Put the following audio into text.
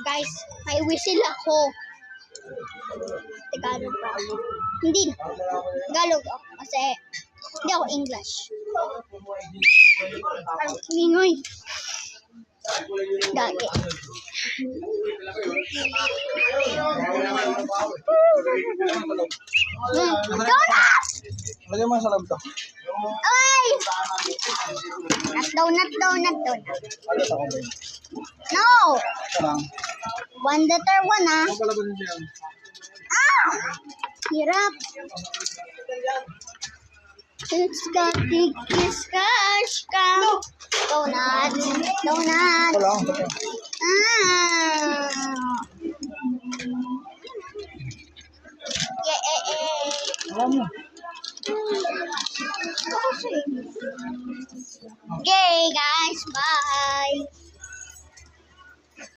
Guys, may whistle ako. Tagalog pa. Hindi na. Tagalog ako kasi hindi ako English. Ang kingoy. Gagi. Donut! Lagay mo sa loob to. Ay! Donut. Ano sa kamay? No! Parang. One liter one, ah. Ano pala ba niya? Ah! Hirap. It's got big cash cow. Donut. Wala. Ah. Yeah. Wala mo.